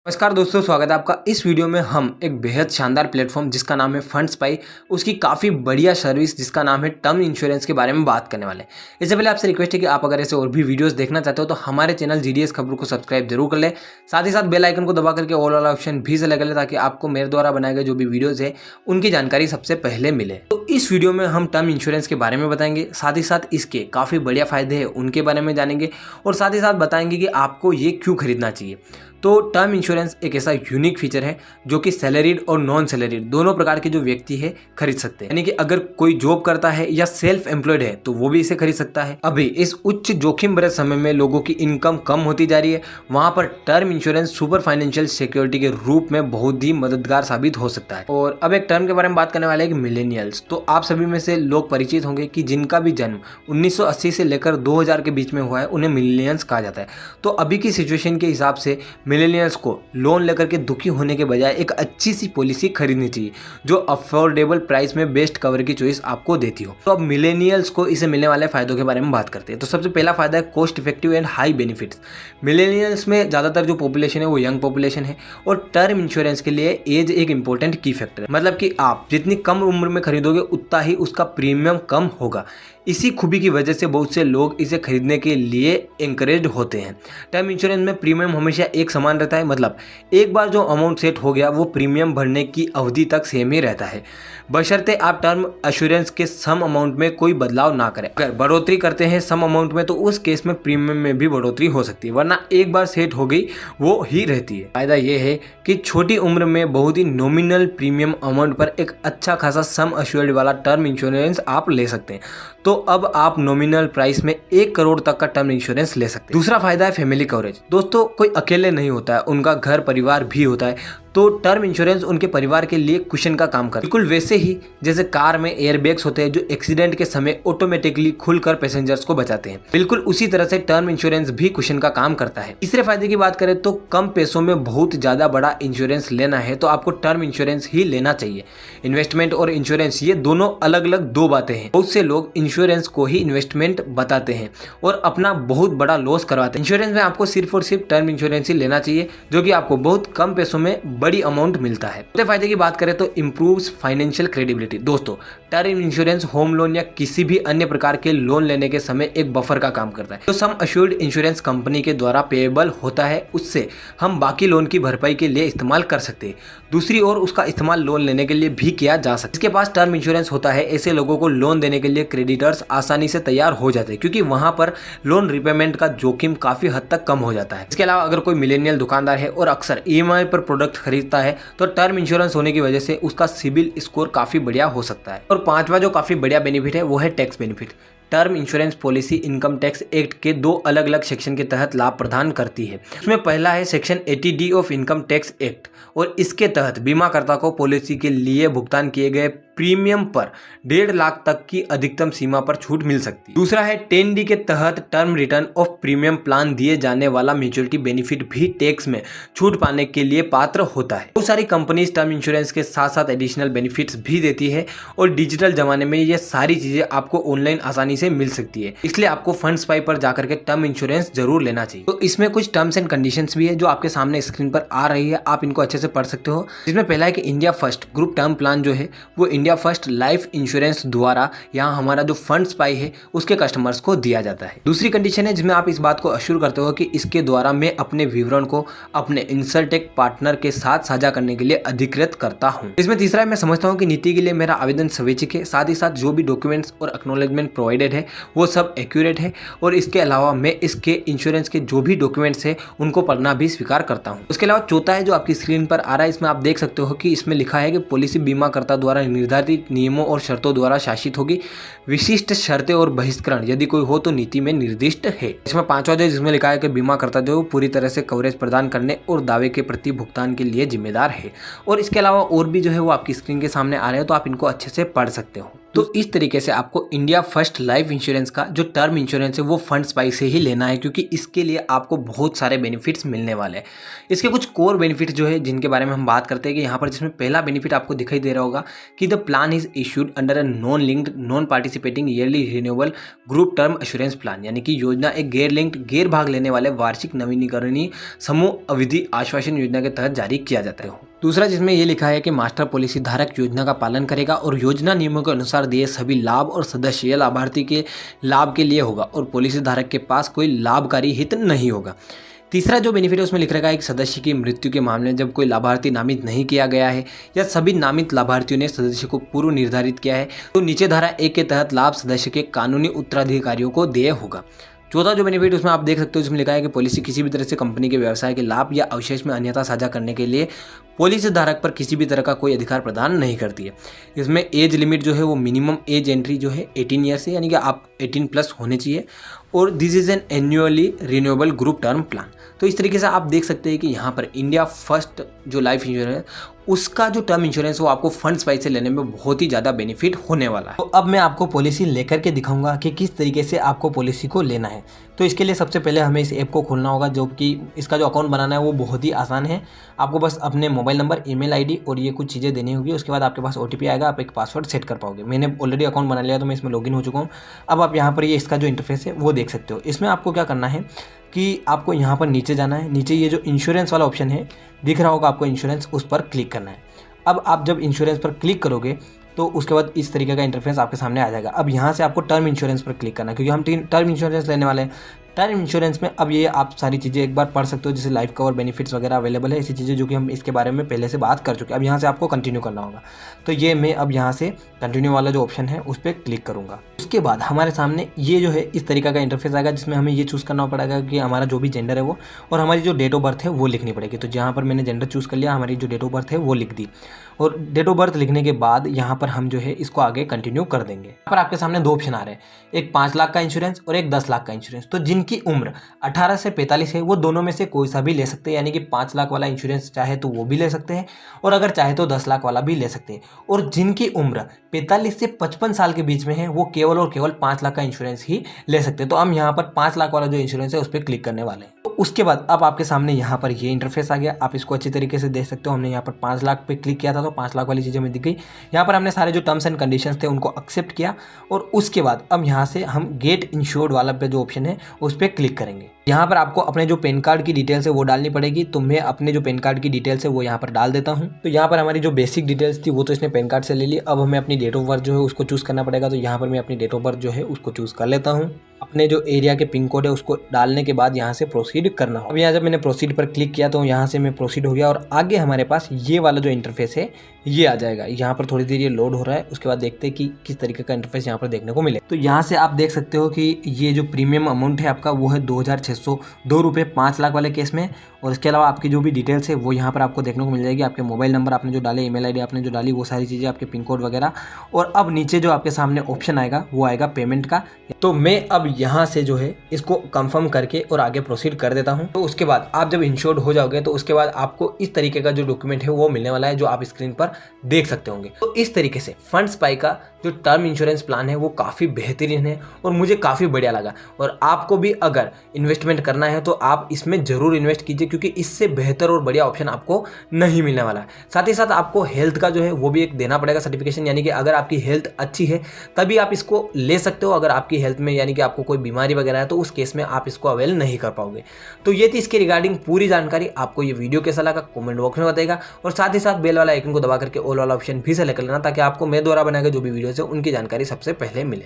नमस्कार दोस्तों, स्वागत है आपका। इस वीडियो में हम एक बेहद शानदार प्लेटफॉर्म जिसका नाम है फंडस्पाई, उसकी काफ़ी बढ़िया सर्विस जिसका नाम है टर्म इंश्योरेंस के बारे में बात करने वाले हैं। इससे पहले आपसे रिक्वेस्ट है कि आप अगर ऐसे और भी वीडियोस देखना चाहते हो तो हमारे चैनल जीडीएस खबरों को सब्सक्राइब जरूर कर लें। साथ ही साथ बेल आइकन को दबा करके ऑल वाला ऑप्शन भी सेलेक्ट कर लें ताकि आपको मेरे द्वारा बनाए गए जो भी वीडियोज़ है उनकी जानकारी सबसे पहले मिले। तो इस वीडियो में हम टर्म इंश्योरेंस के बारे में बताएंगे, साथ ही साथ इसके काफ़ी बढ़िया फायदे हैं उनके बारे में जानेंगे और साथ ही साथ बताएंगे कि आपको ये क्यों खरीदना चाहिए। तो टर्म इंश्योरेंस एक ऐसा यूनिक फीचर है जो कि सैलरीड और नॉन सैलरीड दोनों प्रकार के जो व्यक्ति है खरीद सकते हैं। यानी कि अगर कोई जॉब करता है या सेल्फ एम्प्लॉयड है तो वो भी इसे खरीद सकता है। अभी इस उच्च जोखिम भरे समय में लोगों की इनकम कम होती जा रही है, वहां पर term insurance super financial security के रूप में बहुत ही मददगार साबित हो सकता है। और अब एक टर्म के बारे में बात करने वाले हैं कि मिलेनियल्स। तो आप सभी में से लोग परिचित होंगे कि जिनका भी जन्म 1980 से लेकर 2000 के बीच में हुआ है उन्हें मिलेनियल्स कहा जाता है। तो अभी की सिचुएशन के हिसाब से मिलेनियल्स को लोन लेकर के दुखी होने के बजाय एक अच्छी सी पॉलिसी खरीदनी चाहिए जो अफोर्डेबल प्राइस में बेस्ट कवर की चॉइस आपको देती हो। तो अब मिलेनियल्स को इसे मिलने वाले फायदों के बारे में बात करते हैं। तो सबसे पहला फायदा है cost effective and high benefits. Millennials में ज़्यादातर जो पॉपुलेशन है वो यंग पॉपुलेशन है और टर्म इंश्योरेंस के लिए एज एक इंपॉर्टेंट की फैक्टर है। मतलब कि आप जितनी कम उम्र में खरीदोगे उतना ही उसका प्रीमियम कम होगा। इसी खूबी की वजह से बहुत से लोग इसे खरीदने के लिए एंकरेज होते हैं। टर्म इंश्योरेंस में प्रीमियम हमेशा एक समान रहता है, मतलब एक बार जो अमाउंट सेट हो गया वो प्रीमियम भरने की अवधि तक सेम ही रहता है, बशर्ते आप टर्म इंश्योरेंस के सम अमाउंट में कोई बदलाव ना करें। अगर बढ़ोतरी करते हैं सम अमाउंट में तो उस केस में प्रीमियम में भी बढ़ोतरी हो सकती है, वरना एक बार सेट हो गई वो ही रहती है। फायदा ये है कि छोटी उम्र में बहुत ही नॉमिनल प्रीमियम अमाउंट पर एक अच्छा खासा सम अश्योर्ड वाला टर्म इंश्योरेंस आप ले सकते हैं। तो अब आप नॉमिनल प्राइस में 1 करोड़ तक का टर्म इंश्योरेंस ले सकते हैं। दूसरा फायदा है फैमिली कवरेज। दोस्तों, कोई अकेले नहीं होता है, उनका घर परिवार भी होता है। तो टर्म इंश्योरेंस उनके परिवार के लिए कुशन का काम करता है, बिल्कुल वैसे ही जैसे कार में एयरबैग्स होते हैं जो एक्सीडेंट के समय ऑटोमेटिकली खुलकर पैसेंजर्स को बचाते हैं, बिल्कुल उसी तरह से टर्म इंश्योरेंस भी कुशन का काम करता है। तीसरे फायदे की बात करें तो कम पैसों में बहुत ज्यादा बड़ा इंश्योरेंस लेना है तो आपको टर्म इंश्योरेंस ही लेना चाहिए। इन्वेस्टमेंट और इंश्योरेंस ये दोनों अलग अलग दो बातें हैं। बहुत से लोग इंश्योरेंस को ही इन्वेस्टमेंट बताते हैं और अपना बहुत बड़ा लॉस करवाते हैं। इंश्योरेंस में आपको सिर्फ और सिर्फ टर्म इंश्योरेंस ही लेना चाहिए जो कि आपको बहुत कम पैसों में बड़ी अमाउंट मिलता है। चौथे फायदे की बात करें तो इम्प्रूव्स फाइनेंशियल क्रेडिबिलिटी। दोस्तों, टर्म इंश्योरेंस होम लोन या किसी भी अन्य प्रकार के लोन लेने के समय एक बफर का काम करता है। तो सम अश्योर्ड इंश्योरेंस कंपनी के द्वारा पेएबल होता है, उससे हम बाकी लोन की भरपाई के लिए इस्तेमाल कर सकते हैं। दूसरी ओर उसका इस्तेमाल लोन लेने के लिए भी किया जा सकता है। इसके पास टर्म इंश्योरेंस होता है, ऐसे लोगों को लोन देने के लिए क्रेडिटर्स आसानी से तैयार हो जाते हैं क्योंकि वहां पर लोन रिपेमेंट का जोखिम काफी हद तक कम हो जाता है। इसके अलावा अगर कोई मिलेनियल दुकानदार है और अक्सर ईएमआई पर प्रोडक्ट खरीदता है तो टर्म इंश्योरेंस होने की वजह से उसका सिबिल स्कोर काफी बढ़िया हो सकता है। और पांचवा जो काफी बढ़िया बेनिफिट है वो है tax benefit. Term insurance policy income tax act के 2 अलग अलग सेक्शन के तहत लाभ प्रदान करती है। उसमें पहला है section 80D of income tax act और इसके तहत बीमाकर्ता को पॉलिसी के लिए भुगतान किए गए प्रीमियम पर 1.5 लाख तक की अधिकतम सीमा पर छूट मिल सकती है। दूसरा है 10D के तहत term return of premium plan दिए जाने वाला मैच्योरिटी बेनिफिट भी टैक्स में छूट पाने के लिए पात्र होता है। बहुत सारी कंपनीज टर्म इंश्योरेंस के साथ साथ एडिशनल बेनिफिट्स भी देती है और डिजिटल जमाने में ये सारी चीजें आपको ऑनलाइन आसानी से मिल सकती है, इसलिए आपको फंडस्पाई पर जाकर के टर्म इंश्योरेंस जरूर लेना चाहिए। तो इसमें कुछ टर्म्स एंड कंडीशंस भी है जो आपके सामने स्क्रीन पर आ रही है, आप इनको अच्छे से पढ़ सकते हो। जिसमें पहला है कि India first group term plan जो है वो इंडिया फर्स्ट लाइफ इंश्योरेंस द्वारा यहाँ हमारा जो फंडस्पाई है उसके कस्टमर्स को दिया जाता है। दूसरी कंडीशन है जिसमें आप इस बात को अश्योर करते हो कि इसके द्वारा मैं अपने विवरण को अपने इंसल्टेक पार्टनर के साथ साझा करने के लिए अधिकृत करता हूँ। इसमें तीसरा है मैं समझता हूँ कि नीति के लिए मेरा आवेदन स्वैच्छिक है, साथ ही साथ जो भी डॉक्यूमेंट्स और एक्नॉलेजमेंट प्रोवाइडेड है वो सब एक्यूरेट है और इसके अलावा मैं इसके इंश्योरेंस के जो भी डॉक्यूमेंट्स है उनको पढ़ना भी स्वीकार करता हूँ। उसके अलावा चौथा है जो आपकी स्क्रीन पर आ रहा है, इसमें आप देख सकते हो कि इसमें लिखा है कि पॉलिसी बीमाकर्ता द्वारा निर्धारित नियमों और शर्तों द्वारा शासित होगी। विशिष्ट शर्तें और बहिष्करण यदि कोई हो तो नीति में निर्दिष्ट है। इसमें पांचवा जो जिसमें लिखा है कि बीमाकर्ता जो पूरी तरह से कवरेज प्रदान करने और दावे के प्रति भुगतान के लिए जिम्मेदार है। और इसके अलावा और भी जो है वो आपकी स्क्रीन के सामने आ रहे हैं तो आप इनको अच्छे से पढ़ सकते हो। तो इस तरीके से आपको इंडिया फर्स्ट लाइफ इंश्योरेंस का जो टर्म इंश्योरेंस है वो फंड्स पाई से ही लेना है, क्योंकि इसके लिए आपको बहुत सारे बेनिफिट्स मिलने वाले हैं। इसके कुछ कोर बेनिफिट जो है जिनके बारे में हम बात करते हैं कि यहाँ पर जिसमें पहला बेनिफिट आपको दिखाई दे रहा होगा कि the plan is issued under a non linked non participating yearly renewable group term assurance plan, यानी कि योजना एक गैर लिंक्ड गैर भाग लेने वाले वार्षिक नवीनीकरणीय समूह अवधि आश्वासन योजना के तहत जारी किया जाता है। दूसरा जिसमें ये लिखा है कि मास्टर पॉलिसी धारक योजना का पालन करेगा और योजना नियमों के अनुसार दिए सभी लाभ और सदस्य लाभार्थी के लाभ के लिए होगा और पॉलिसी धारक के पास कोई लाभकारी हित नहीं होगा। तीसरा जो बेनिफिट है उसमें लिख रखा है कि सदस्य की मृत्यु के मामले में जब कोई लाभार्थी नामित नहीं किया गया है या सभी नामित लाभार्थियों ने सदस्य को पूर्व निर्धारित किया है तो नीचे धारा 1 के तहत लाभ सदस्य के कानूनी उत्तराधिकारियों को देय होगा। चौथा जो बेनिफिट उसमें आप देख सकते हो, इसमें लिखा है कि पॉलिसी किसी भी तरह से कंपनी के व्यवसाय के लाभ या अवशेष में अन्यथा साझा करने के लिए पॉलिसी धारक पर किसी भी तरह का कोई अधिकार प्रदान नहीं करती है। इसमें एज लिमिट जो है वो मिनिमम एज एंट्री जो है 18 ईयर्स है, यानी कि आप 18+ होने चाहिए और this is an annually renewable group term plan. तो इस तरीके से आप देख सकते हैं कि यहाँ पर इंडिया फर्स्ट जो लाइफ इंश्योरेंस उसका जो टर्म इंश्योरेंस वो आपको फंड्स वाइज से लेने में बहुत ही ज़्यादा बेनिफिट होने वाला है। तो अब मैं आपको पॉलिसी लेकर के दिखाऊंगा कि किस तरीके से आपको पॉलिसी को लेना है। तो इसके लिए सबसे पहले हमें इस ऐप को खोलना होगा, जो कि इसका जो अकाउंट बनाना है वो बहुत ही आसान है। आपको बस अपने मोबाइल नंबर, ईमेल आईडी और ये कुछ चीज़ें देनी होगी। उसके बाद आपके पास OTP आएगा, आप एक पासवर्ड सेट कर पाओगे। मैंने ऑलरेडी अकाउंट बना लिया तो मैं इसमें लॉगिन हो चुका हूँ। अब आप यहाँ पर ये इसका जो इंटरफेस है वो देख सकते हो। इसमें आपको क्या करना है कि आपको यहाँ पर नीचे जाना है। नीचे ये जो इंश्योरेंस वाला ऑप्शन है दिख रहा होगा आपको, इंश्योरेंस, उस पर क्लिक करना है। अब आप जब इंश्योरेंस पर क्लिक करोगे तो उसके बाद इस तरीके का इंटरफेस आपके सामने आ जाएगा। अब यहाँ से आपको टर्म इंश्योरेंस पर क्लिक करना है, क्योंकि हम टर्म इंश्योरेंस लेने वाले हैं। टर्म इंश्योरेंस में अब ये आप सारी चीज़ें एक बार पढ़ सकते हो, जैसे लाइफ कवर बेनिफिट्स वगैरह अवेलेबल है, ऐसी चीज़ें जो कि हम इसके बारे में पहले से बात कर चुके हैं। अब यहाँ से आपको कंटिन्यू करना होगा। तो ये मैं अब यहाँ से कंटिन्यू वाला जो ऑप्शन है उस पर क्लिक करूँगा। उसके बाद हमारे सामने ये जो है इस तरीका का इंटरफेस आएगा, जिसमें हमें ये चूज़ करना पड़ेगा कि हमारा जो भी जेंडर है वो और हमारी जो डेट ऑफ बर्थ है वो लिखनी पड़ेगी। तो जहाँ पर मैंने जेंडर चूज़ कर लिया, हमारी जो डेट ऑफ बर्थ है वो लिख दी और डेट ऑफ बर्थ लिखने के बाद यहाँ पर हम जो है इसको आगे कंटिन्यू कर देंगे। यहाँ पर आपके सामने 2 ऑप्शन आ रहे हैं, एक 5 लाख का इंश्योरेंस और एक 10 लाख का इंश्योरेंस। तो जिनकी उम्र 18 से 45 है वो दोनों में से कोई सा भी ले सकते हैं, यानी कि 5 लाख वाला इंश्योरेंस चाहे तो वो भी ले सकते हैं और अगर चाहे तो 10 लाख वाला भी ले सकते हैं। और जिनकी उम्र 45 से 55 साल के बीच में है वो केवल और केवल 5 लाख का इंश्योरेंस ही ले सकते हैं। तो हम यहाँ पर 5 लाख वाला जो इंश्योरेंस है उस पर क्लिक करने वाले हैं। तो उसके बाद अब आपके सामने यहाँ पर ये इंटरफेस आ गया। आप इसको अच्छी तरीके से देख सकते हो। हमने यहाँ पर 5 लाख पे क्लिक किया था तो 5 लाख वाली चीज़ें हमें दिख गई। यहाँ पर हमने सारे जो टर्म्स एंड कंडीशंस थे उनको एक्सेप्ट किया और उसके बाद अब यहाँ से हम गेट इंश्योर्ड वाला पे जो ऑप्शन है उस पर क्लिक करेंगे। यहाँ पर आपको अपने जो पैन कार्ड की डिटेल्स है वो डालनी पड़ेगी। तो मैं अपने जो पैन कार्ड की डिटेल्स है वो यहाँ पर डाल देता हूँ। तो यहाँ पर हमारी जो बेसिक डिटेल्स थी वो तो इसने पैन कार्ड से ले ली। अब हमें अपनी डेट ऑफ बर्थ जो है उसको चूज़ करना पड़ेगा। तो यहाँ पर मैं अपनी डेट ऑफ बर्थ जो है उसको चूज़ कर लेता हूँ। अपने जो एरिया के पिन कोड है उसको डालने के बाद यहाँ से प्रोसीड करना हो। अब यहाँ जब मैंने प्रोसीड पर क्लिक किया तो यहाँ से मैं प्रोसीड हो गया और आगे हमारे पास ये वाला जो इंटरफेस है ये आ जाएगा। यहाँ पर थोड़ी देर ये लोड हो रहा है, उसके बाद देखते हैं कि किस तरीके का इंटरफेस यहाँ पर देखने को मिले। तो यहाँ से आप देख सकते हो कि ये जो प्रीमियम अमाउंट है आपका वो है 2602 रुपये 5 लाख वाले केस में। और इसके अलावा आपकी जो भी डिटेल्स है वो यहाँ पर आपको देखने को मिल जाएगी। आपके मोबाइल नंबर आपने जो डाले, ईमेल आईडी आपने जो डाली, वो सारी चीज़ें, आपके पिन कोड वगैरह। और अब नीचे जो आपके सामने ऑप्शन आएगा वो आएगा पेमेंट का। तो मैं अब यहाँ से जो है इसको कंफर्म करके और आगे प्रोसीड कर देता हूँ। तो उसके बाद आप जब इंश्योर्ड हो जाओगे तो उसके बाद आपको इस तरीके का जो डॉक्यूमेंट है वो मिलने वाला है, जो आप स्क्रीन पर देख सकते होंगे। तो इस तरीके से फंड्स पाई का जो टर्म इंश्योरेंस प्लान है वो काफ़ी बेहतरीन है और मुझे काफ़ी बढ़िया लगा। और आपको भी अगर इन्वेस्टमेंट करना है तो आप इसमें ज़रूर इन्वेस्ट कीजिए, क्योंकि इससे बेहतर और बढ़िया ऑप्शन आपको नहीं मिलने वाला है। साथ ही साथ आपको हेल्थ का जो है वो भी एक देना पड़ेगा सर्टिफिकेशन, यानी कि अगर आपकी हेल्थ अच्छी है तभी आप इसको ले सकते हो। अगर आपकी हेल्थ में यानी कि आपको कोई बीमारी वगैरह है तो उस केस में आप इसको अवेल नहीं कर पाओगे। तो ये थी इसके रिगार्डिंग पूरी जानकारी। आपको ये वीडियो कैसा लगा कमेंट बॉक्स में बताइएगा और साथ ही साथ बेल वाला आइकन को दबा करके ऑल वाला ऑप्शन भी सेलेक्ट कर लेना, ताकि आपको मैं द्वारा बनाएगा जो भी वीडियोस है उनकी जानकारी सबसे पहले मिले।